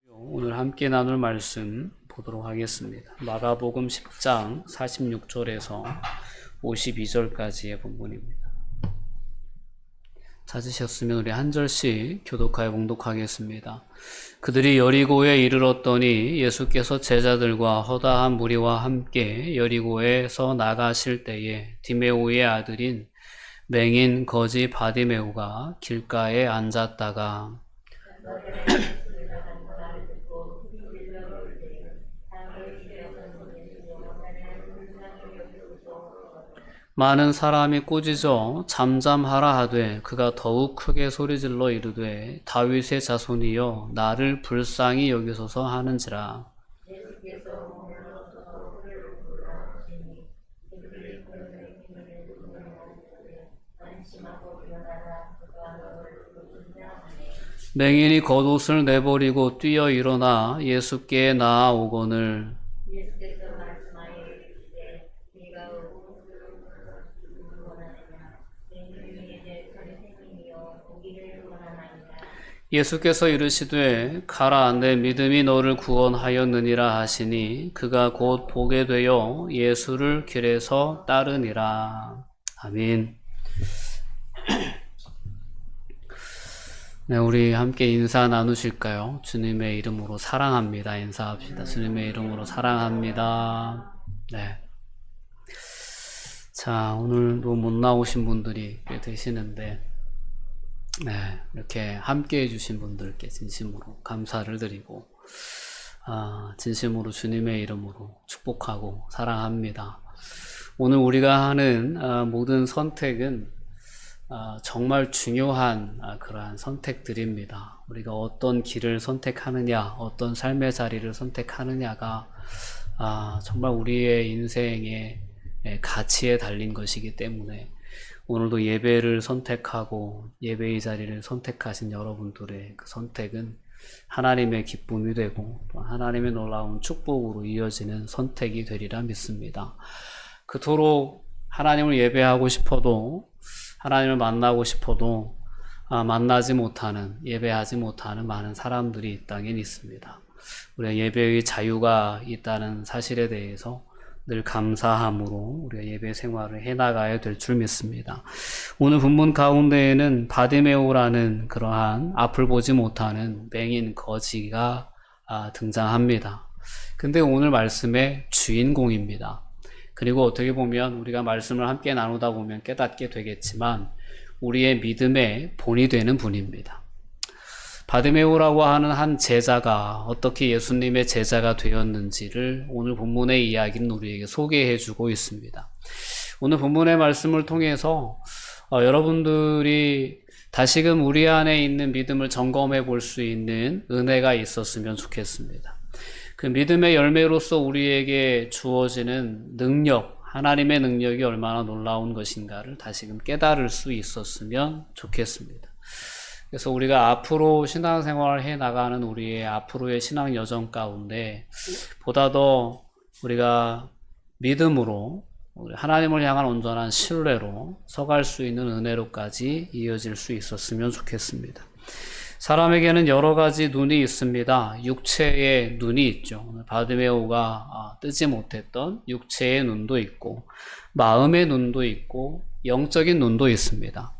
오늘 함께 나눌 말씀 보도록 하겠습니다. 마가복음 10장 46절에서 52절까지의 본문입니다. 찾으셨으면 우리 한 절씩 교독하여 봉독하겠습니다. 그들이 여리고에 이르렀더니 예수께서 제자들과 허다한 무리와 함께 여리고에서 나가실 때에 디메오의 아들인 맹인 거지 바디메오가 길가에 앉았다가 많은 사람이 꾸짖어 잠잠하라 하되 그가 더욱 크게 소리질러 이르되 다윗의 자손이여 나를 불쌍히 여기소서 하는지라. 맹인이 겉옷을 내버리고 뛰어 일어나 예수께 나아오거늘 예수께서 이르시되 가라 내 믿음이 너를 구원하였느니라 하시니 그가 곧 보게 되어 예수를 길에서 따르니라. 아멘. 네, 우리 함께 인사 나누실까요? 주님의 이름으로 사랑합니다. 인사합시다. 주님의 이름으로 사랑합니다. 네. 자, 오늘도 못 나오신 분들이 꽤 되시는데 네, 이렇게 함께 해주신 분들께 진심으로 감사를 드리고 진심으로 주님의 이름으로 축복하고 사랑합니다. 오늘 우리가 하는 모든 선택은 정말 중요한 그러한 선택들입니다. 우리가 어떤 길을 선택하느냐, 어떤 삶의 자리를 선택하느냐가 정말 우리의 인생의 가치에 달린 것이기 때문에 오늘도 예배를 선택하고 예배의 자리를 선택하신 여러분들의 그 선택은 하나님의 기쁨이 되고 또 하나님의 놀라운 축복으로 이어지는 선택이 되리라 믿습니다. 그토록 하나님을 예배하고 싶어도 하나님을 만나고 싶어도 만나지 못하는, 예배하지 못하는 많은 사람들이 이 땅에 있습니다. 우리가 예배의 자유가 있다는 사실에 대해서 늘 감사함으로 우리가 예배 생활을 해나가야 될 줄 믿습니다. 오늘 본문 가운데에는 바디메오라는 그러한 앞을 보지 못하는 맹인 거지가 등장합니다. 근데 오늘 말씀의 주인공입니다. 그리고 어떻게 보면 우리가 말씀을 함께 나누다 보면 깨닫게 되겠지만 우리의 믿음의 본이 되는 분입니다. 바디메오라고 하는 한 제자가 어떻게 예수님의 제자가 되었는지를 오늘 본문의 이야기는 우리에게 소개해 주고 있습니다. 오늘 본문의 말씀을 통해서 여러분들이 다시금 우리 안에 있는 믿음을 점검해 볼 수 있는 은혜가 있었으면 좋겠습니다. 그 믿음의 열매로서 우리에게 주어지는 능력, 하나님의 능력이 얼마나 놀라운 것인가를 다시금 깨달을 수 있었으면 좋겠습니다. 그래서 우리가 앞으로 신앙생활을 해나가는 우리의 앞으로의 신앙 여정 가운데 보다 더 우리가 믿음으로 우리 하나님을 향한 온전한 신뢰로 서갈 수 있는 은혜로까지 이어질 수 있었으면 좋겠습니다. 사람에게는 여러 가지 눈이 있습니다. 육체의 눈이 있죠. 오늘 바디메오가 뜨지 못했던 육체의 눈도 있고 마음의 눈도 있고 영적인 눈도 있습니다.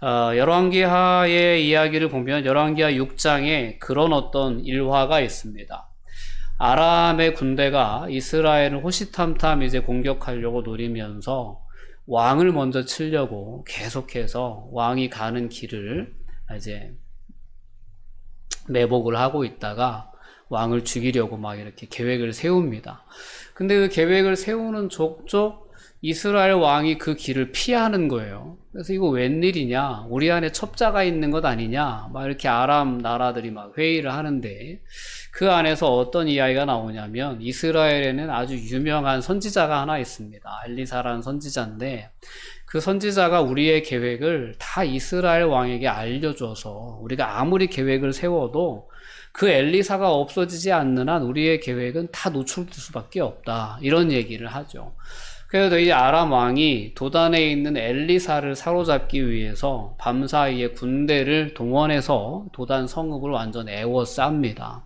열왕기하의 이야기를 보면 열왕기하 6장에 그런 어떤 일화가 있습니다. 아람의 군대가 이스라엘을 호시탐탐 이제 공격하려고 노리면서 왕을 먼저 치려고 계속해서 왕이 가는 길을 이제 매복을 하고 있다가 왕을 죽이려고 막 이렇게 계획을 세웁니다. 근데 그 계획을 세우는 족족 이스라엘 왕이 그 길을 피하는 거예요. 그래서 이거 웬일이냐? 우리 안에 첩자가 있는 것 아니냐? 막 이렇게 아람 나라들이 막 회의를 하는데 그 안에서 어떤 이야기가 나오냐면 이스라엘에는 아주 유명한 선지자가 하나 있습니다. 엘리사라는 선지자인데 그 선지자가 우리의 계획을 다 이스라엘 왕에게 알려줘서 우리가 아무리 계획을 세워도 그 엘리사가 없어지지 않는 한 우리의 계획은 다 노출될 수밖에 없다. 이런 얘기를 하죠. 그래서 이 아람 왕이 도단에 있는 엘리사를 사로잡기 위해서 밤사이에 군대를 동원해서 도단 성읍을 완전 에워쌉니다.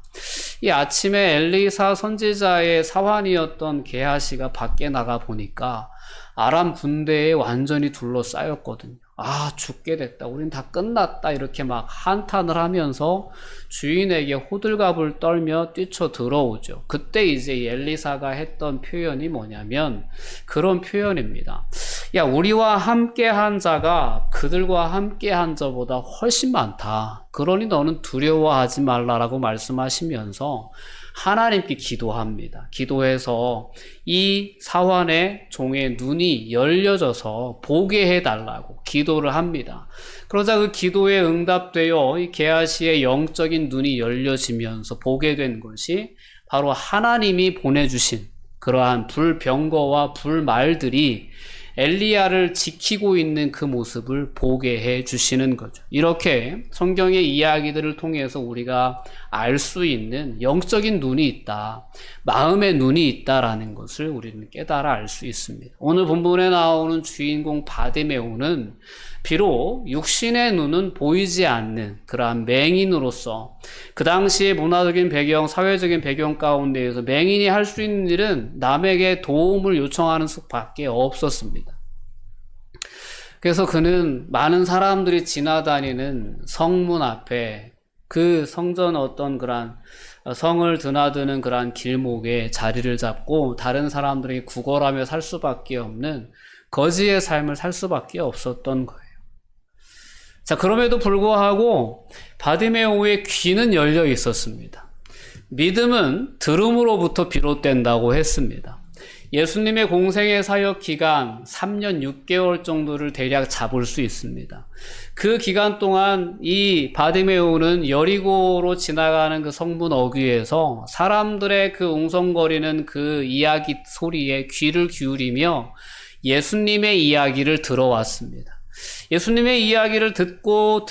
이 아침에 엘리사 선지자의 사환이었던 게하시가 밖에 나가 보니까 아람 군대에 완전히 둘러싸였거든요. 아, 죽게 됐다. 우린 다 끝났다. 이렇게 막 한탄을 하면서 주인에게 호들갑을 떨며 뛰쳐 들어오죠. 그때 이제 엘리사가 했던 표현이 뭐냐면 그런 표현입니다. 야, 우리와 함께한 자가 그들과 함께한 자보다 훨씬 많다. 그러니 너는 두려워하지 말라라고 말씀하시면서 하나님께 기도합니다. 기도해서 이 사환의 종의 눈이 열려져서 보게 해달라고 기도를 합니다. 그러자 그 기도에 응답되어 이 게하시의 영적인 눈이 열려지면서 보게 된 것이 바로 하나님이 보내주신 그러한 불병거와 불말들이 엘리야를 지키고 있는 그 모습을 보게 해 주시는 거죠. 이렇게 성경의 이야기들을 통해서 우리가 알 수 있는 영적인 눈이 있다, 마음의 눈이 있다라는 것을 우리는 깨달아 알 수 있습니다. 오늘 본문에 나오는 주인공 바디메오는 비록 육신의 눈은 보이지 않는 그러한 맹인으로서 그 당시의 문화적인 배경, 사회적인 배경 가운데에서 맹인이 할 수 있는 일은 남에게 도움을 요청하는 수밖에 없었습니다. 그래서 그는 많은 사람들이 지나다니는 성문 앞에 그 성전 어떤 그러한 성을 드나드는 그러한 길목에 자리를 잡고 다른 사람들이 구걸하며 살 수밖에 없는 거지의 삶을 살 수밖에 없었던 거예요. 자, 그럼에도 불구하고 바디메오의 귀는 열려 있었습니다. 믿음은 들음으로부터 비롯된다고 했습니다. 예수님의 공생의 사역 기간 3년 6개월 정도를 대략 잡을 수 있습니다. 그 기간 동안 이 바디메오는 여리고로 지나가는 그 성문 어귀에서 사람들의 그 웅성거리는 그 이야기 소리에 귀를 기울이며 예수님의 이야기를 들어왔습니다. 예수님의 이야기를 듣고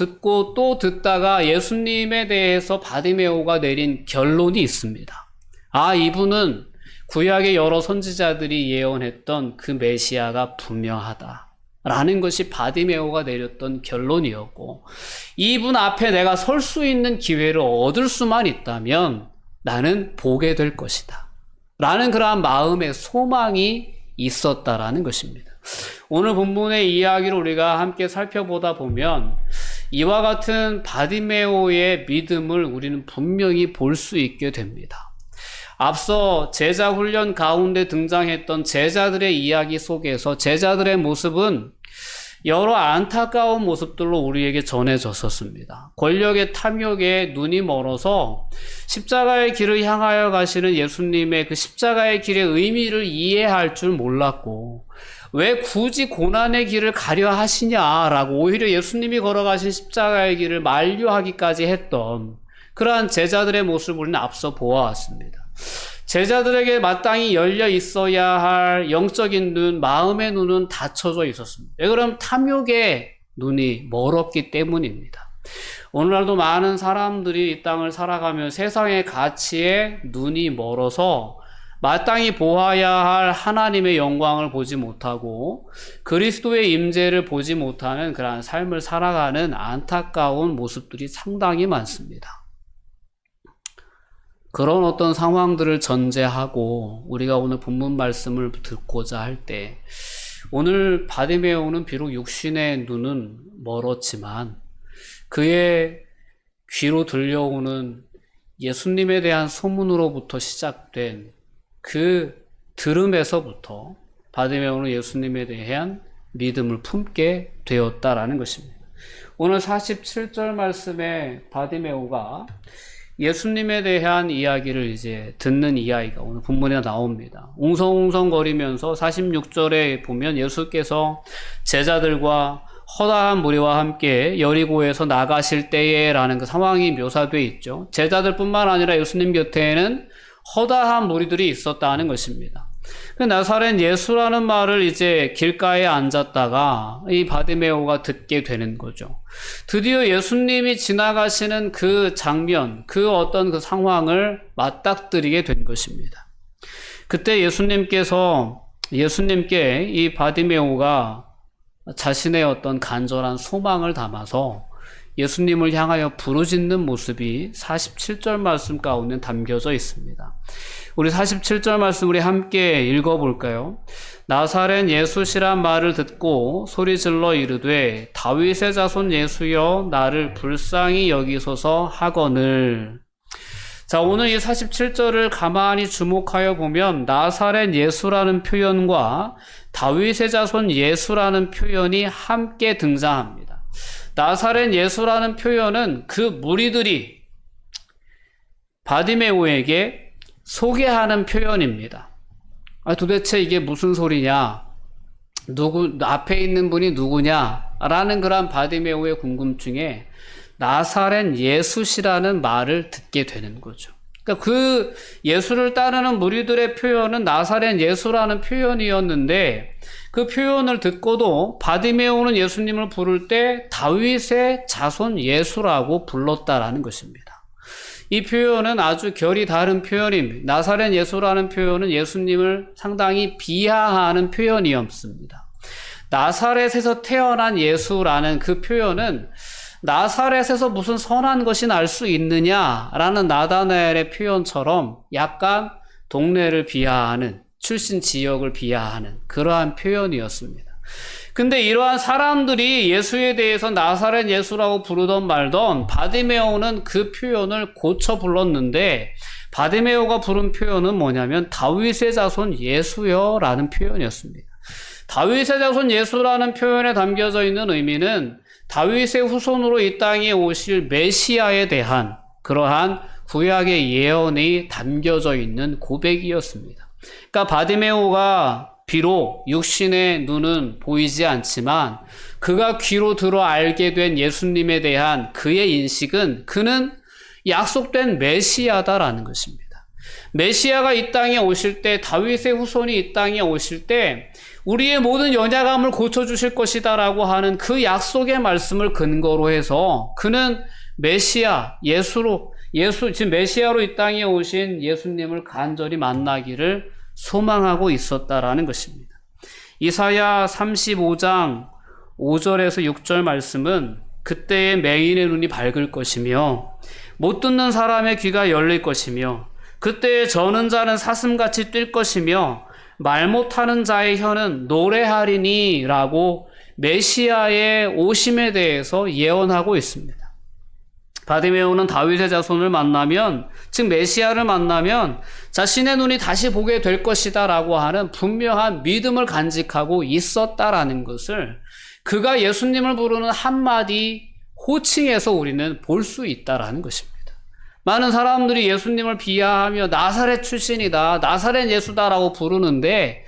또 듣다가 예수님에 대해서 바디메오가 내린 결론이 있습니다. 아, 이분은 구약의 여러 선지자들이 예언했던 그 메시아가 분명하다 라는 것이 바디메오가 내렸던 결론이었고, 이분 앞에 내가 설 수 있는 기회를 얻을 수만 있다면 나는 보게 될 것이다 라는 그러한 마음의 소망이 있었다라는 것입니다. 오늘 본문의 이야기를 우리가 함께 살펴보다 보면 이와 같은 바디메오의 믿음을 우리는 분명히 볼 수 있게 됩니다. 앞서 제자 훈련 가운데 등장했던 제자들의 이야기 속에서 제자들의 모습은 여러 안타까운 모습들로 우리에게 전해졌었습니다. 권력의 탐욕에 눈이 멀어서 십자가의 길을 향하여 가시는 예수님의 그 십자가의 길의 의미를 이해할 줄 몰랐고, 왜 굳이 고난의 길을 가려 하시냐라고 오히려 예수님이 걸어가신 십자가의 길을 만류하기까지 했던 그러한 제자들의 모습을 우리는 앞서 보아왔습니다. 제자들에게 마땅히 열려 있어야 할 영적인 눈, 마음의 눈은 닫혀져 있었습니다. 왜 그러면 탐욕의 눈이 멀었기 때문입니다. 오늘날도 많은 사람들이 이 땅을 살아가며 세상의 가치에 눈이 멀어서 마땅히 보아야 할 하나님의 영광을 보지 못하고 그리스도의 임재를 보지 못하는 그러한 삶을 살아가는 안타까운 모습들이 상당히 많습니다. 그런 어떤 상황들을 전제하고 우리가 오늘 본문 말씀을 듣고자 할 때, 오늘 바디메오는 비록 육신의 눈은 멀었지만 그의 귀로 들려오는 예수님에 대한 소문으로부터 시작된 그 들음에서부터 바디메오는 예수님에 대한 믿음을 품게 되었다라는 것입니다. 오늘 47절 말씀에 바디메오가 예수님에 대한 이야기를 이제 듣는 이야기가 오늘 본문에 나옵니다. 웅성웅성거리면서 46절에 보면 예수께서 제자들과 허다한 무리와 함께 여리고에서 나가실 때에 라는 그 상황이 묘사되어 있죠. 제자들뿐만 아니라 예수님 곁에는 허다한 무리들이 있었다는 것입니다. 그 나사렛 예수라는 말을 이제 길가에 앉았다가 이 바디메오가 듣게 되는 거죠. 드디어 예수님이 지나가시는 그 장면, 그 어떤 그 상황을 맞닥뜨리게 된 것입니다. 그때 예수님께 이 바디메오가 자신의 어떤 간절한 소망을 담아서 예수님을 향하여 부르짖는 모습이 47절 말씀 가운데 담겨져 있습니다. 우리 47절 말씀 우리 함께 읽어볼까요? 나사렛 예수시란 말을 듣고 소리질러 이르되 다윗의 자손 예수여 나를 불쌍히 여기소서 하거늘. 자, 오늘 이 47절을 가만히 주목하여 보면 나사렛 예수라는 표현과 다윗의 자손 예수라는 표현이 함께 등장합니다. 나사렛 예수라는 표현은 그 무리들이 바디메오에게 소개하는 표현입니다. 도대체 이게 무슨 소리냐? 앞에 있는 분이 누구냐? 라는 그런 바디메오의 궁금증에 나사렛 예수시라는 말을 듣게 되는 거죠. 그러니까 그 예수를 따르는 무리들의 표현은 나사렛 예수라는 표현이었는데 그 표현을 듣고도 바디메오는 예수님을 부를 때 다윗의 자손 예수라고 불렀다라는 것입니다. 이 표현은 아주 결이 다른 표현입니다. 나사렛 예수라는 표현은 예수님을 상당히 비하하는 표현이었습니다. 나사렛에서 태어난 예수라는 그 표현은 나사렛에서 무슨 선한 것이 날 수 있느냐라는 나다나엘의 표현처럼 약간 동네를 비하하는, 출신 지역을 비하하는 그러한 표현이었습니다. 근데 이러한 사람들이 예수에 대해서 나사렛 예수라고 부르던 말던 바디메오는 그 표현을 고쳐 불렀는데 바디메오가 부른 표현은 뭐냐면 다윗의 자손 예수여 라는 표현이었습니다. 다윗의 자손 예수라는 표현에 담겨져 있는 의미는 다윗의 후손으로 이 땅에 오실 메시아에 대한 그러한 구약의 예언이 담겨져 있는 고백이었습니다. 그러니까 바디메오가 비록 육신의 눈은 보이지 않지만 그가 귀로 들어 알게 된 예수님에 대한 그의 인식은 그는 약속된 메시아다라는 것입니다. 메시아가 이 땅에 오실 때, 다윗의 후손이 이 땅에 오실 때 우리의 모든 연약함을 고쳐주실 것이다라고 하는 그 약속의 말씀을 근거로 해서 그는 메시아, 지금 메시아로 이 땅에 오신 예수님을 간절히 만나기를 소망하고 있었다라는 것입니다. 이사야 35장 5절에서 6절 말씀은 그때의 맹인의 눈이 밝을 것이며 못 듣는 사람의 귀가 열릴 것이며 그때에 저는 자는 사슴같이 뛸 것이며 말 못하는 자의 혀는 노래하리니 라고 메시아의 오심에 대해서 예언하고 있습니다. 바디메오는 다윗의 자손을 만나면, 즉 메시아를 만나면 자신의 눈이 다시 보게 될 것이다 라고 하는 분명한 믿음을 간직하고 있었다라는 것을 그가 예수님을 부르는 한마디 호칭에서 우리는 볼 수 있다라는 것입니다. 많은 사람들이 예수님을 비하하며 나사렛 출신이다, 나사렛 예수다라고 부르는데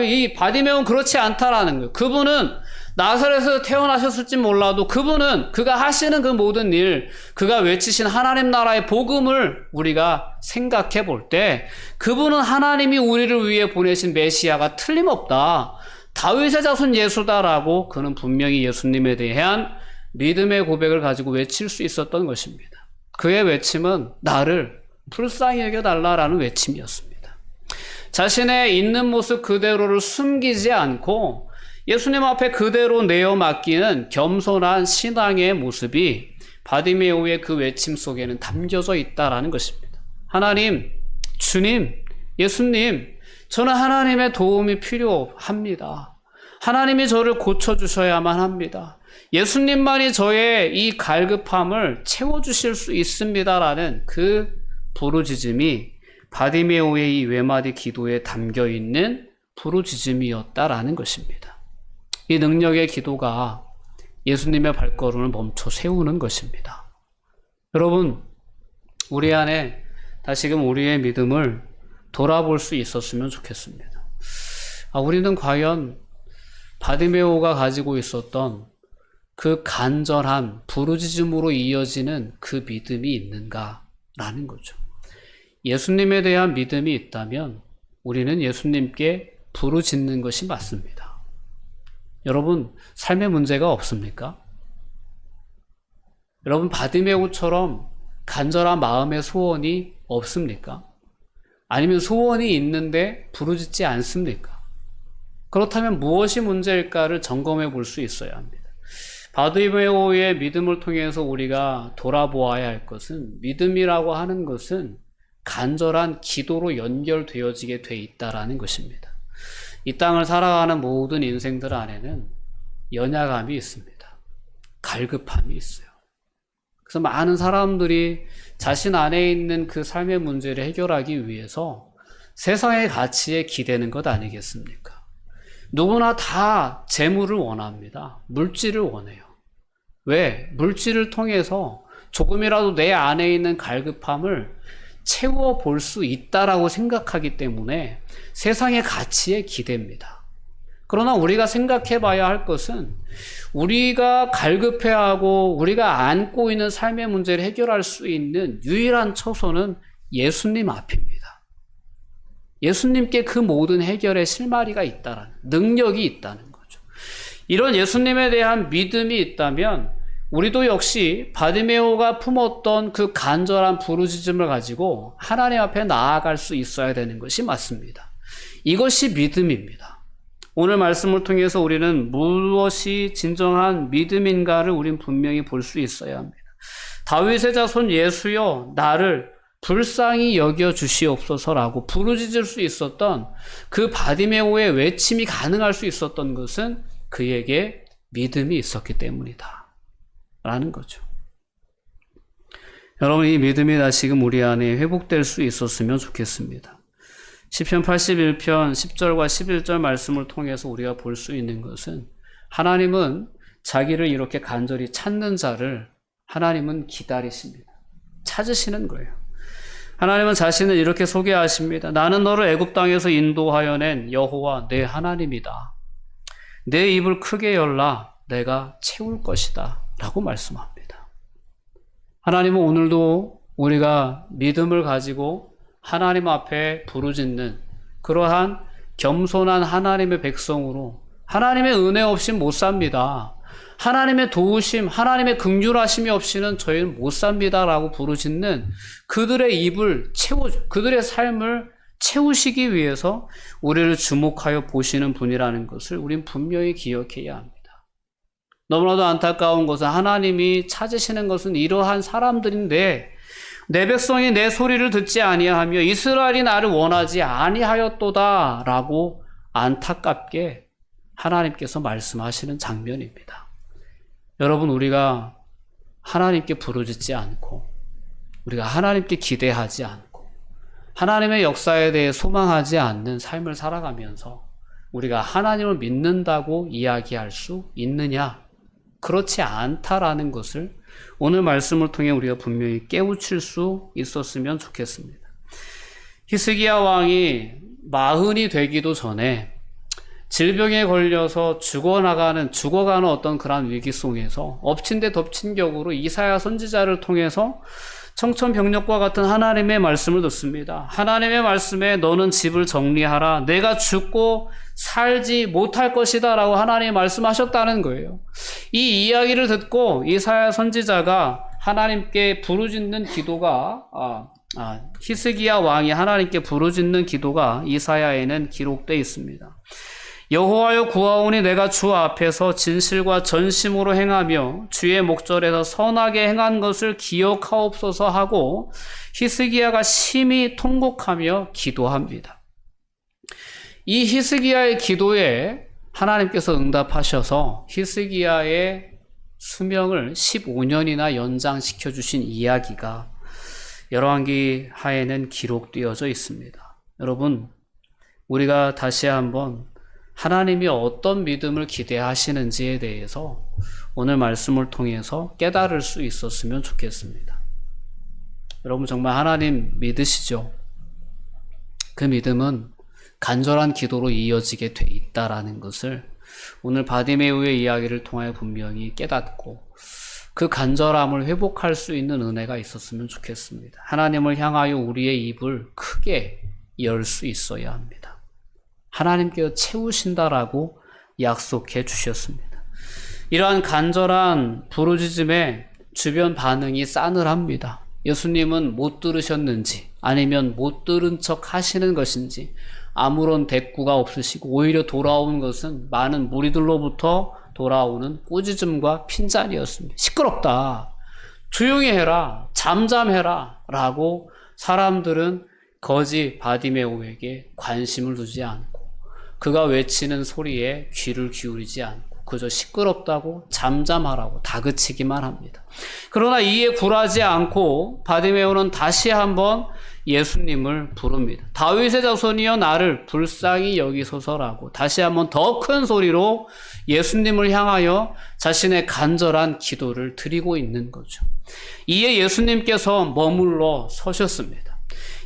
이 바디메오는 그렇지 않다라는 거예요. 그분은 나사렛에서 태어나셨을지 몰라도 그분은 그가 하시는 그 모든 일, 그가 외치신 하나님 나라의 복음을 우리가 생각해 볼 때 그분은 하나님이 우리를 위해 보내신 메시아가 틀림없다, 다윗의 자손 예수다라고 그는 분명히 예수님에 대한 믿음의 고백을 가지고 외칠 수 있었던 것입니다. 그의 외침은 나를 불쌍히 여겨달라라는 외침이었습니다. 자신의 있는 모습 그대로를 숨기지 않고 예수님 앞에 그대로 내어 맡기는 겸손한 신앙의 모습이 바디메오의 그 외침 속에는 담겨져 있다라는 것입니다. 하나님, 주님, 예수님, 저는 하나님의 도움이 필요합니다. 하나님이 저를 고쳐주셔야만 합니다. 예수님만이 저의 이 갈급함을 채워주실 수 있습니다라는 그 부르짖음이 바디메오의 이 외마디 기도에 담겨있는 부르짖음이었다라는 것입니다. 이 능력의 기도가 예수님의 발걸음을 멈춰 세우는 것입니다. 여러분, 우리 안에 다시금 우리의 믿음을 돌아볼 수 있었으면 좋겠습니다. 우리는 과연 바디메오가 가지고 있었던 그 간절한 부르짖음으로 이어지는 그 믿음이 있는가라는 거죠. 예수님에 대한 믿음이 있다면 우리는 예수님께 부르짖는 것이 맞습니다. 여러분, 삶에 문제가 없습니까? 여러분, 바디메오처럼 간절한 마음의 소원이 없습니까? 아니면 소원이 있는데 부르짖지 않습니까? 그렇다면 무엇이 문제일까를 점검해 볼 수 있어야 합니다. 바디메오의 믿음을 통해서 우리가 돌아보아야 할 것은, 믿음이라고 하는 것은 간절한 기도로 연결되어지게 돼 있다라는 것입니다. 이 땅을 살아가는 모든 인생들 안에는 연약함이 있습니다. 갈급함이 있어요. 그래서 많은 사람들이 자신 안에 있는 그 삶의 문제를 해결하기 위해서 세상의 가치에 기대는 것 아니겠습니까? 누구나 다 재물을 원합니다. 물질을 원해요. 왜? 물질을 통해서 조금이라도 내 안에 있는 갈급함을 채워볼 수 있다라고 생각하기 때문에 세상의 가치에 기댑니다. 그러나 우리가 생각해 봐야 할 것은, 우리가 갈급해하고 우리가 안고 있는 삶의 문제를 해결할 수 있는 유일한 처소는 예수님 앞입니다. 예수님께 그 모든 해결의 실마리가 있다라는, 능력이 있다는 거죠. 이런 예수님에 대한 믿음이 있다면 우리도 역시 바디메오가 품었던 그 간절한 부르짖음을 가지고 하나님 앞에 나아갈 수 있어야 되는 것이 맞습니다. 이것이 믿음입니다. 오늘 말씀을 통해서 우리는 무엇이 진정한 믿음인가를 우린 분명히 볼 수 있어야 합니다. 다윗의 자손 예수여 나를 불쌍히 여겨 주시옵소서라고 부르짖을 수 있었던 그 바디메오의 외침이 가능할 수 있었던 것은 그에게 믿음이 있었기 때문이다 라는 거죠. 여러분, 이 믿음이 다시금 우리 안에 회복될 수 있었으면 좋겠습니다. 시편 81편 10절과 11절 말씀을 통해서 우리가 볼 수 있는 것은, 하나님은 자기를 이렇게 간절히 찾는 자를 하나님은 기다리십니다. 찾으시는 거예요. 하나님은 자신을 이렇게 소개하십니다. 나는 너를 애굽 땅에서 인도하여 낸 여호와 내 하나님이다. 내 입을 크게 열라 내가 채울 것이다 라고 말씀합니다. 하나님은 오늘도 우리가 믿음을 가지고 하나님 앞에 부르짖는 그러한 겸손한 하나님의 백성으로, 하나님의 은혜 없이는 못 삽니다. 하나님의 도우심, 하나님의 긍휼하심이 없이는 저희는 못 삽니다라고 부르짖는 그들의 입을 그들의 삶을 채우시기 위해서 우리를 주목하여 보시는 분이라는 것을 우린 분명히 기억해야 합니다. 너무나도 안타까운 것은, 하나님이 찾으시는 것은 이러한 사람들인데 내 백성이 내 소리를 듣지 아니하며 이스라엘이 나를 원하지 아니하였도다 라고 안타깝게 하나님께서 말씀하시는 장면입니다. 여러분, 우리가 하나님께 부르짖지 않고, 우리가 하나님께 기대하지 않고, 하나님의 역사에 대해 소망하지 않는 삶을 살아가면서 우리가 하나님을 믿는다고 이야기할 수 있느냐? 그렇지 않다라는 것을 오늘 말씀을 통해 우리가 분명히 깨우칠 수 있었으면 좋겠습니다. 히스기야 왕이 40이 되기도 전에 질병에 걸려서 죽어가는 어떤 그런 위기 속에서 엎친 데 덮친 격으로 이사야 선지자를 통해서 청천벽력과 같은 하나님의 말씀을 듣습니다. 하나님의 말씀에 너는 집을 정리하라. 내가 죽고 살지 못할 것이다 라고 하나님이 말씀하셨다는 거예요. 이 이야기를 듣고 이사야 선지자가 하나님께 부르짖는 기도가 히스기야 왕이 하나님께 부르짖는 기도가 이사야에는 기록되어 있습니다. 여호와여 구하오니 내가 주 앞에서 진실과 전심으로 행하며 주의 목전에서 선하게 행한 것을 기억하옵소서 하고 히스기야가 심히 통곡하며 기도합니다. 이 히스기야의 기도에 하나님께서 응답하셔서 히스기야의 수명을 15년이나 연장시켜 주신 이야기가 열왕기 하에는 기록되어져 있습니다. 여러분, 우리가 다시 한번 하나님이 어떤 믿음을 기대하시는지에 대해서 오늘 말씀을 통해서 깨달을 수 있었으면 좋겠습니다. 여러분, 정말 하나님 믿으시죠? 그 믿음은 간절한 기도로 이어지게 돼 있다라는 것을 오늘 바디메오의 이야기를 통하여 분명히 깨닫고 그 간절함을 회복할 수 있는 은혜가 있었으면 좋겠습니다. 하나님을 향하여 우리의 입을 크게 열 수 있어야 합니다. 하나님께서 채우신다라고 약속해 주셨습니다. 이러한 간절한 부르짖음에 주변 반응이 싸늘합니다. 예수님은 못 들으셨는지 아니면 못 들은 척 하시는 것인지 아무런 대꾸가 없으시고 오히려 돌아온 것은 많은 무리들로부터 돌아오는 꾸짖음과 핀잔이었습니다. 시끄럽다. 조용히 해라. 잠잠해라. 라고 사람들은 거지 바디메오에게 관심을 두지 않고 그가 외치는 소리에 귀를 기울이지 않고 그저 시끄럽다고 잠잠하라고 다그치기만 합니다. 그러나 이에 굴하지 않고 바디메오는 다시 한번 예수님을 부릅니다. 다윗의 자손이여 나를 불쌍히 여기소서라고 다시 한번 더 큰 소리로 예수님을 향하여 자신의 간절한 기도를 드리고 있는 거죠. 이에 예수님께서 머물러 서셨습니다.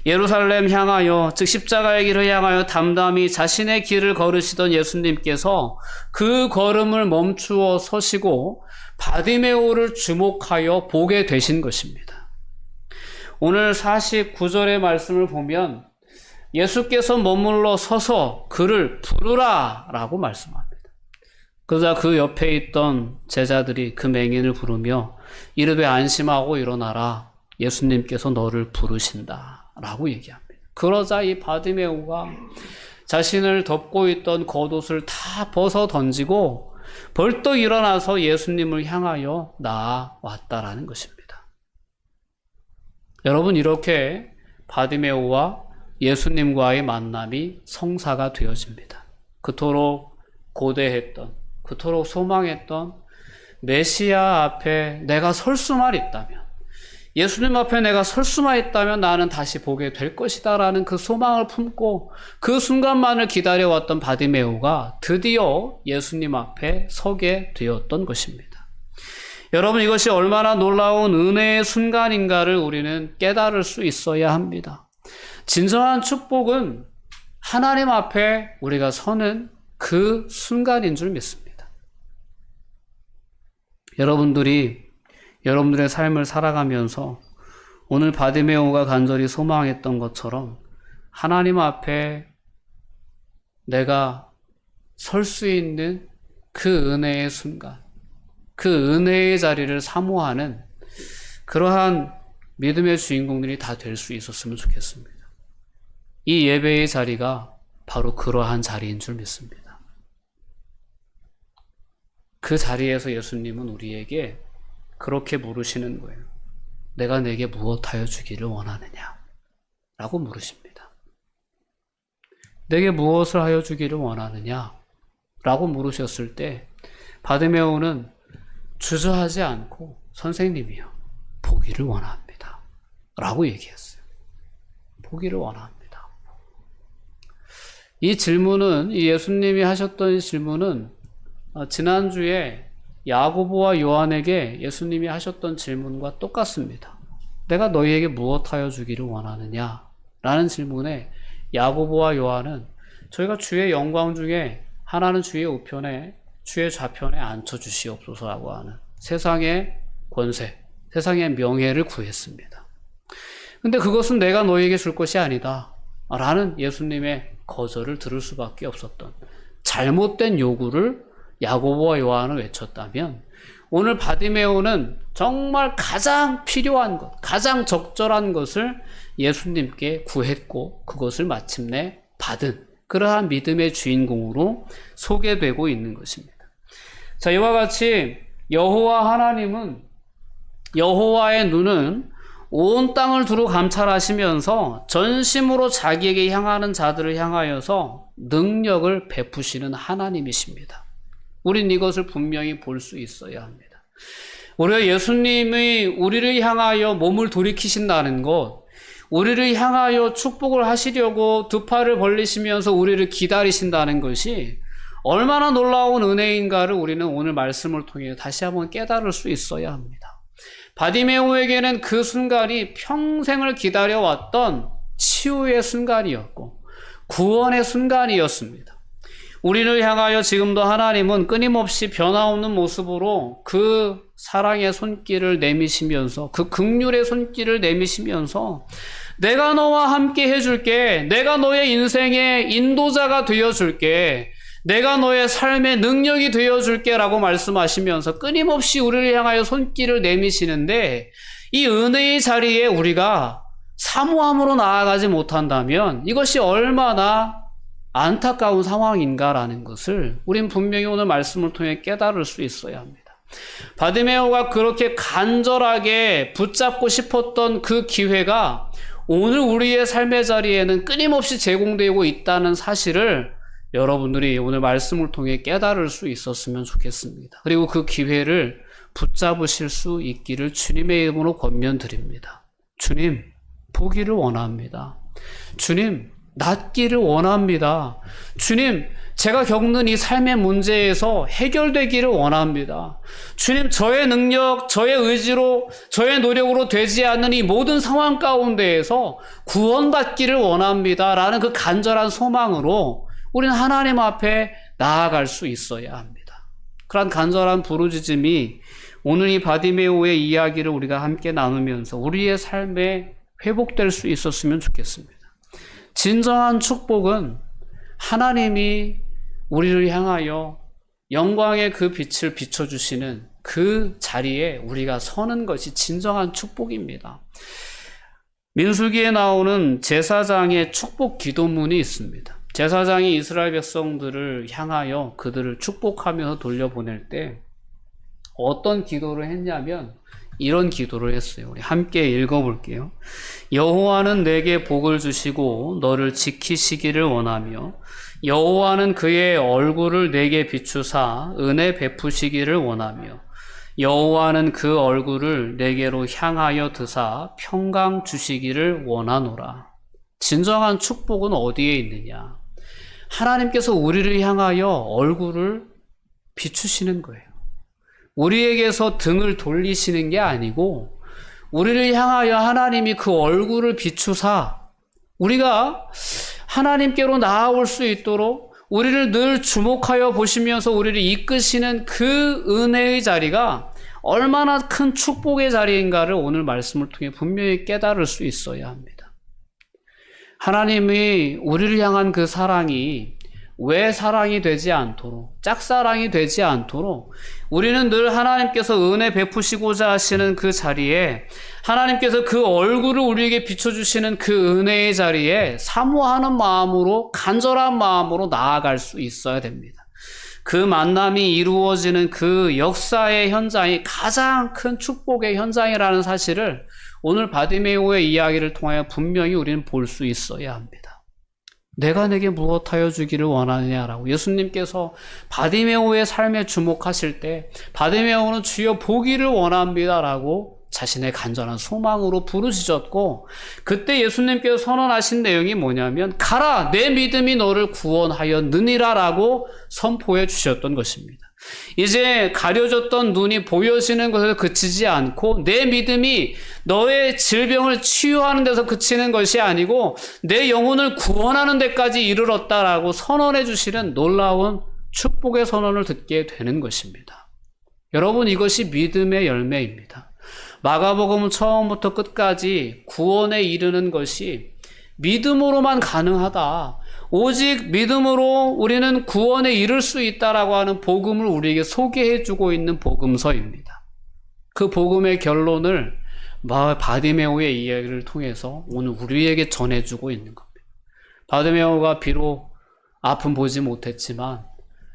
예루살렘 향하여 즉 십자가의 길을 향하여 담담히 자신의 길을 걸으시던 예수님께서 그 걸음을 멈추어 서시고 바디메오를 주목하여 보게 되신 것입니다. 오늘 49절의 말씀을 보면 예수께서 머물러 서서 그를 부르라 라고 말씀합니다. 그러자 그 옆에 있던 제자들이 그 맹인을 부르며 이르되 안심하고 일어나라 예수님께서 너를 부르신다 라고 얘기합니다. 그러자 이 바디메오가 자신을 덮고 있던 겉옷을 다 벗어 던지고 벌떡 일어나서 예수님을 향하여 나아왔다라는 것입니다. 여러분, 이렇게 바디메오와 예수님과의 만남이 성사가 되어집니다. 그토록 고대했던, 그토록 소망했던 메시아 앞에 내가 설 수만 있다면, 예수님 앞에 내가 설 수만 있다면 나는 다시 보게 될 것이다 라는 그 소망을 품고 그 순간만을 기다려왔던 바디메오가 드디어 예수님 앞에 서게 되었던 것입니다. 여러분, 이것이 얼마나 놀라운 은혜의 순간인가를 우리는 깨달을 수 있어야 합니다. 진정한 축복은 하나님 앞에 우리가 서는 그 순간인 줄 믿습니다. 여러분들의 삶을 살아가면서 오늘 바디메오가 간절히 소망했던 것처럼 하나님 앞에 내가 설 수 있는 그 은혜의 순간, 그 은혜의 자리를 사모하는 그러한 믿음의 주인공들이 다 될 수 있었으면 좋겠습니다. 이 예배의 자리가 바로 그러한 자리인 줄 믿습니다. 그 자리에서 예수님은 우리에게 그렇게 물으시는 거예요. 내가 내게 무엇하여 주기를 원하느냐? 라고 물으십니다. 내게 무엇을 하여 주기를 원하느냐? 라고 물으셨을 때 바디메오는 주저하지 않고 선생님이요, 보기를 원합니다. 라고 얘기했어요. 보기를 원합니다. 이 질문은, 이 예수님이 하셨던 질문은 지난주에 야고보와 요한에게 예수님이 하셨던 질문과 똑같습니다. 내가 너희에게 무엇하여 주기를 원하느냐? 라는 질문에 야고보와 요한은 저희가 주의 영광 중에 하나는 주의 우편에 주의 좌편에 앉혀주시옵소서라고 하는 세상의 권세, 세상의 명예를 구했습니다. 근데 그것은 내가 너희에게 줄 것이 아니다 라는 예수님의 거절을 들을 수밖에 없었던 잘못된 요구를 야고보와 요한을 외쳤다면, 오늘 바디메오는 정말 가장 필요한 것, 가장 적절한 것을 예수님께 구했고 그것을 마침내 받은 그러한 믿음의 주인공으로 소개되고 있는 것입니다. 자, 이와 같이 여호와 하나님은, 여호와의 눈은 온 땅을 두루 감찰하시면서 전심으로 자기에게 향하는 자들을 향하여서 능력을 베푸시는 하나님이십니다. 우린 이것을 분명히 볼 수 있어야 합니다. 우리가 예수님이 우리를 향하여 몸을 돌이키신다는 것, 우리를 향하여 축복을 하시려고 두 팔을 벌리시면서 우리를 기다리신다는 것이 얼마나 놀라운 은혜인가를 우리는 오늘 말씀을 통해 다시 한번 깨달을 수 있어야 합니다. 바디메오에게는 그 순간이 평생을 기다려왔던 치유의 순간이었고 구원의 순간이었습니다. 우리를 향하여 지금도 하나님은 끊임없이 변화없는 모습으로 그 사랑의 손길을 내미시면서, 그 긍휼의 손길을 내미시면서 내가 너와 함께 해줄게, 내가 너의 인생의 인도자가 되어줄게, 내가 너의 삶의 능력이 되어줄게 라고 말씀하시면서 끊임없이 우리를 향하여 손길을 내미시는데, 이 은혜의 자리에 우리가 사모함으로 나아가지 못한다면 이것이 얼마나 안타까운 상황인가라는 것을 우린 분명히 오늘 말씀을 통해 깨달을 수 있어야 합니다. 바디메오가 그렇게 간절하게 붙잡고 싶었던 그 기회가 오늘 우리의 삶의 자리에는 끊임없이 제공되고 있다는 사실을 여러분들이 오늘 말씀을 통해 깨달을 수 있었으면 좋겠습니다. 그리고 그 기회를 붙잡으실 수 있기를 주님의 이름으로 권면드립니다. 주님, 보기를 원합니다. 주님, 낫기를 원합니다. 주님, 제가 겪는 이 삶의 문제에서 해결되기를 원합니다. 주님, 저의 능력, 저의 의지로, 저의 노력으로 되지 않는 이 모든 상황 가운데에서 구원받기를 원합니다. 라는 그 간절한 소망으로 우리는 하나님 앞에 나아갈 수 있어야 합니다. 그런 간절한 부르짖음이 오늘 이 바디메오의 이야기를 우리가 함께 나누면서 우리의 삶에 회복될 수 있었으면 좋겠습니다. 진정한 축복은 하나님이 우리를 향하여 영광의 그 빛을 비춰주시는 그 자리에 우리가 서는 것이 진정한 축복입니다. 민수기에 나오는 제사장의 축복 기도문이 있습니다. 제사장이 이스라엘 백성들을 향하여 그들을 축복하면서 돌려보낼 때 어떤 기도를 했냐면 이런 기도를 했어요. 우리 함께 읽어볼게요. 여호와는 내게 복을 주시고 너를 지키시기를 원하며 여호와는 그의 얼굴을 내게 비추사 은혜 베푸시기를 원하며 여호와는 그 얼굴을 내게로 향하여 드사 평강 주시기를 원하노라. 진정한 축복은 어디에 있느냐? 하나님께서 우리를 향하여 얼굴을 비추시는 거예요. 우리에게서 등을 돌리시는 게 아니고 우리를 향하여 하나님이 그 얼굴을 비추사 우리가 하나님께로 나아올 수 있도록 우리를 늘 주목하여 보시면서 우리를 이끄시는 그 은혜의 자리가 얼마나 큰 축복의 자리인가를 오늘 말씀을 통해 분명히 깨달을 수 있어야 합니다. 하나님이 우리를 향한 그 사랑이 왜 사랑이 되지 않도록, 짝사랑이 되지 않도록 우리는 늘 하나님께서 은혜 베푸시고자 하시는 그 자리에 하나님께서 그 얼굴을 우리에게 비춰주시는 그 은혜의 자리에 사모하는 마음으로, 간절한 마음으로 나아갈 수 있어야 됩니다. 그 만남이 이루어지는 그 역사의 현장이 가장 큰 축복의 현장이라는 사실을 오늘 바디메오의 이야기를 통하여 분명히 우리는 볼 수 있어야 합니다. 내가 내게 무엇하여 주기를 원하느냐라고 예수님께서 바디메오의 삶에 주목하실 때 바디메오는 주여 보기를 원합니다라고 자신의 간절한 소망으로 부르짖었고 그때 예수님께서 선언하신 내용이 뭐냐면 가라 내 믿음이 너를 구원하였느니라라고 선포해 주셨던 것입니다. 이제 가려졌던 눈이 보여지는 것에서 그치지 않고 내 믿음이 너의 질병을 치유하는 데서 그치는 것이 아니고 내 영혼을 구원하는 데까지 이르렀다라고 선언해 주시는 놀라운 축복의 선언을 듣게 되는 것입니다. 여러분 이것이 믿음의 열매입니다. 마가복음은 처음부터 끝까지 구원에 이르는 것이 믿음으로만 가능하다. 오직 믿음으로 우리는 구원에 이를 수 있다라고 하는 복음을 우리에게 소개해주고 있는 복음서입니다. 그 복음의 결론을 바디메오의 이야기를 통해서 오늘 우리에게 전해주고 있는 겁니다. 바디메오가 비록 앞은 보지 못했지만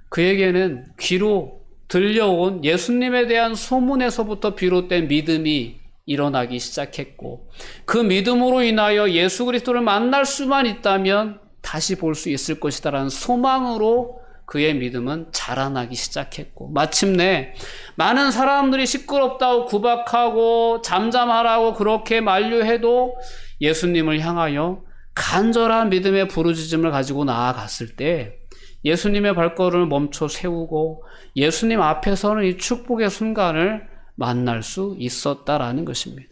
그에게는 귀로 들려온 예수님에 대한 소문에서부터 비롯된 믿음이 일어나기 시작했고 그 믿음으로 인하여 예수 그리스도를 만날 수만 있다면 다시 볼 수 있을 것이다라는 소망으로 그의 믿음은 자라나기 시작했고 마침내 많은 사람들이 시끄럽다고 구박하고 잠잠하라고 그렇게 만류해도 예수님을 향하여 간절한 믿음의 부르짖음을 가지고 나아갔을 때 예수님의 발걸음을 멈춰 세우고 예수님 앞에서는 이 축복의 순간을 만날 수 있었다라는 것입니다.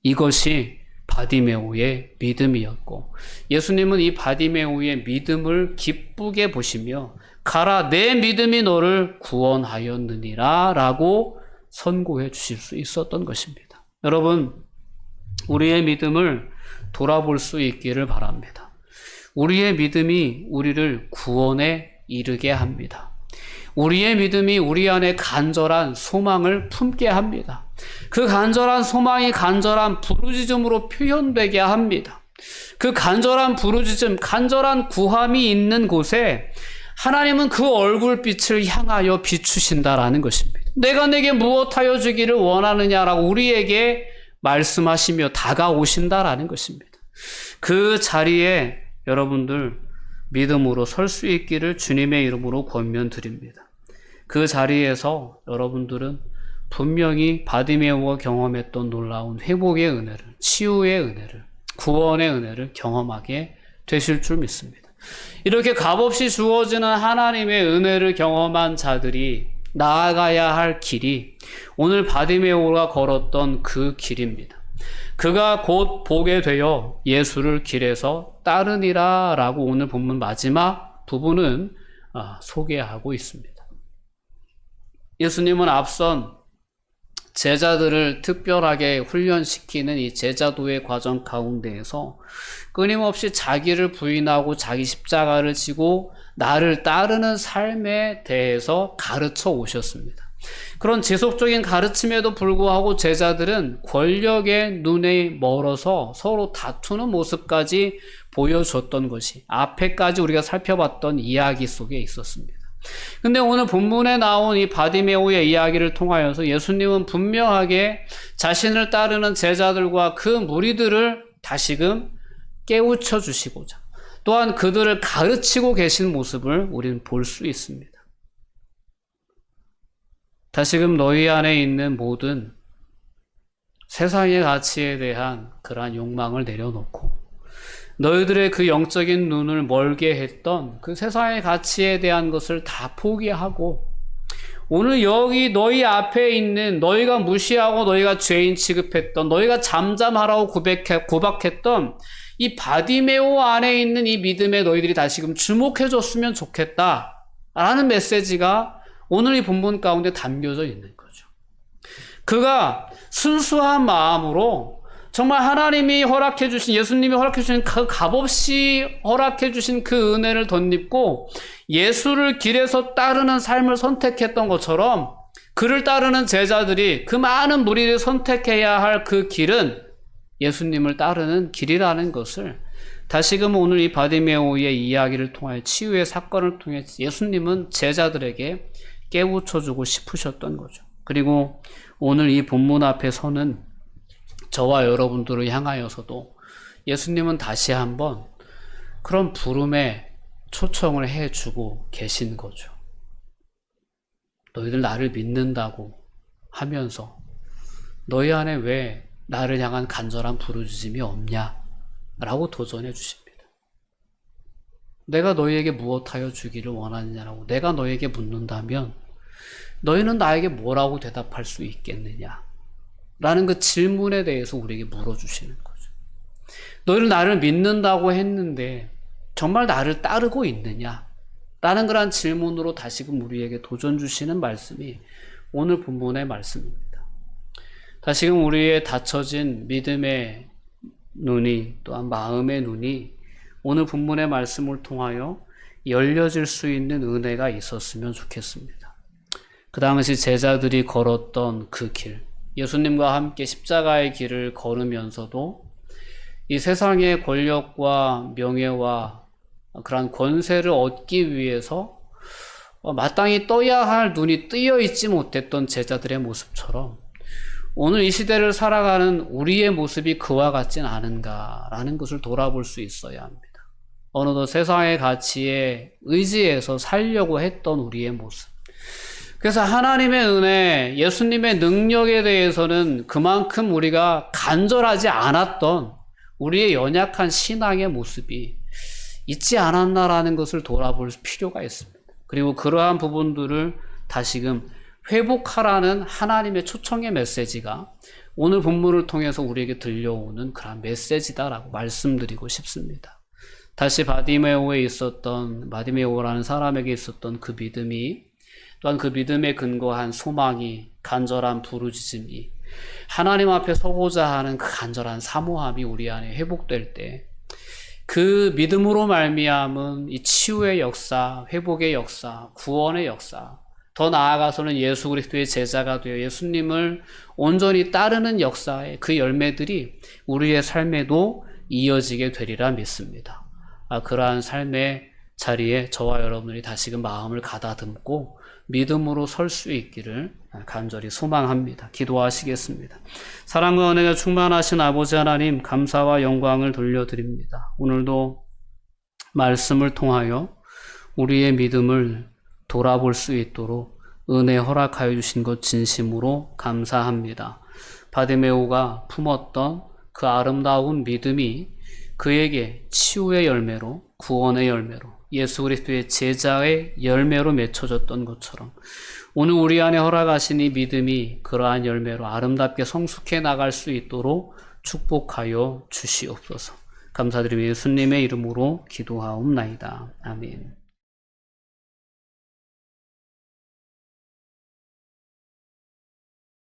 이것이 바디메오의 믿음이었고 예수님은 이 바디메오의 믿음을 기쁘게 보시며 가라 내 믿음이 너를 구원하였느니라 라고 선고해 주실 수 있었던 것입니다. 여러분 우리의 믿음을 돌아볼 수 있기를 바랍니다. 우리의 믿음이 우리를 구원에 이르게 합니다. 우리의 믿음이 우리 안에 간절한 소망을 품게 합니다. 그 간절한 소망이 간절한 부르짖음으로 표현되게 합니다. 그 간절한 부르짖음, 간절한 구함이 있는 곳에 하나님은 그 얼굴빛을 향하여 비추신다라는 것입니다. 내가 내게 무엇하여 주기를 원하느냐라고 우리에게 말씀하시며 다가오신다라는 것입니다. 그 자리에 여러분들 믿음으로 설 수 있기를 주님의 이름으로 권면드립니다. 그 자리에서 여러분들은 분명히 바디메오가 경험했던 놀라운 회복의 은혜를, 치유의 은혜를, 구원의 은혜를 경험하게 되실 줄 믿습니다. 이렇게 값없이 주어지는 하나님의 은혜를 경험한 자들이 나아가야 할 길이 오늘 바디메오가 걸었던 그 길입니다. 그가 곧 보게 되어 예수를 길에서 따르니라 라고 오늘 본문 마지막 부분은 소개하고 있습니다. 예수님은 앞선 제자들을 특별하게 훈련시키는 이 제자도의 과정 가운데에서 끊임없이 자기를 부인하고 자기 십자가를 지고 나를 따르는 삶에 대해서 가르쳐 오셨습니다. 그런 지속적인 가르침에도 불구하고 제자들은 권력의 눈에 멀어서 서로 다투는 모습까지 보여줬던 것이 앞에까지 우리가 살펴봤던 이야기 속에 있었습니다. 근데 오늘 본문에 나온 이 바디메오의 이야기를 통하여서 예수님은 분명하게 자신을 따르는 제자들과 그 무리들을 다시금 깨우쳐 주시고자 또한 그들을 가르치고 계신 모습을 우리는 볼 수 있습니다. 다시금 너희 안에 있는 모든 세상의 가치에 대한 그러한 욕망을 내려놓고 너희들의 그 영적인 눈을 멀게 했던 그 세상의 가치에 대한 것을 다 포기하고 오늘 여기 너희 앞에 있는 너희가 무시하고 너희가 죄인 취급했던 너희가 잠잠하라고 구박했던 이 바디메오 안에 있는 이 믿음에 너희들이 다시금 주목해줬으면 좋겠다라는 메시지가 오늘 이 본문 가운데 담겨져 있는 거죠. 그가 순수한 마음으로 정말 하나님이 허락해 주신 예수님이 허락해 주신 그 값없이 허락해 주신 그 은혜를 덧입고 예수를 길에서 따르는 삶을 선택했던 것처럼 그를 따르는 제자들이 그 많은 무리를 선택해야 할 그 길은 예수님을 따르는 길이라는 것을 다시금 오늘 이 바디메오의 이야기를 통하여 치유의 사건을 통해 예수님은 제자들에게 깨우쳐주고 싶으셨던 거죠. 그리고 오늘 이 본문 앞에 서는 저와 여러분들을 향하여서도 예수님은 다시 한번 그런 부름에 초청을 해주고 계신 거죠. 너희들 나를 믿는다고 하면서 너희 안에 왜 나를 향한 간절한 부르짖음이 없냐? 라고 도전해 주십니다. 내가 너희에게 무엇하여 주기를 원하느냐라고 내가 너희에게 묻는다면 너희는 나에게 뭐라고 대답할 수 있겠느냐? 라는 그 질문에 대해서 우리에게 물어주시는 거죠. 너희는 나를 믿는다고 했는데 정말 나를 따르고 있느냐? 라는 그런 질문으로 다시금 우리에게 도전 주시는 말씀이 오늘 본문의 말씀입니다. 다시금 우리의 닫혀진 믿음의 눈이 또한 마음의 눈이 오늘 본문의 말씀을 통하여 열려질 수 있는 은혜가 있었으면 좋겠습니다. 그 당시 제자들이 걸었던 그 길, 예수님과 함께 십자가의 길을 걸으면서도 이 세상의 권력과 명예와 그러한 권세를 얻기 위해서 마땅히 떠야 할 눈이 뜨여 있지 못했던 제자들의 모습처럼 오늘 이 시대를 살아가는 우리의 모습이 그와 같진 않은가라는 것을 돌아볼 수 있어야 합니다. 어느덧 세상의 가치에 의지해서 살려고 했던 우리의 모습. 그래서 하나님의 은혜, 예수님의 능력에 대해서는 그만큼 우리가 간절하지 않았던 우리의 연약한 신앙의 모습이 있지 않았나라는 것을 돌아볼 필요가 있습니다. 그리고 그러한 부분들을 다시금 회복하라는 하나님의 초청의 메시지가 오늘 본문을 통해서 우리에게 들려오는 그런 메시지다라고 말씀드리고 싶습니다. 다시 바디메오라는 사람에게 있었던 그 믿음이 또한 그 믿음에 근거한 소망이 간절한 부르짖음이 하나님 앞에 서고자 하는 그 간절한 사모함이 우리 안에 회복될 때 그 믿음으로 말미암은 이 치유의 역사, 회복의 역사, 구원의 역사, 더 나아가서는 예수 그리스도의 제자가 되어 예수님을 온전히 따르는 역사의 그 열매들이 우리의 삶에도 이어지게 되리라 믿습니다. 그러한 삶의 자리에 저와 여러분들이 다시금 마음을 가다듬고 믿음으로 설 수 있기를 간절히 소망합니다. 기도하시겠습니다. 사랑과 은혜가 충만하신 아버지 하나님, 감사와 영광을 돌려드립니다. 오늘도 말씀을 통하여 우리의 믿음을 돌아볼 수 있도록 은혜 허락하여 주신 것 진심으로 감사합니다. 바디메오가 품었던 그 아름다운 믿음이 그에게 치유의 열매로, 구원의 열매로, 예수 그리스도의 제자의 열매로 맺혀졌던 것처럼 오늘 우리 안에 허락하신 이 믿음이 그러한 열매로 아름답게 성숙해 나갈 수 있도록 축복하여 주시옵소서. 감사드리며 예수님의 이름으로 기도하옵나이다. 아멘.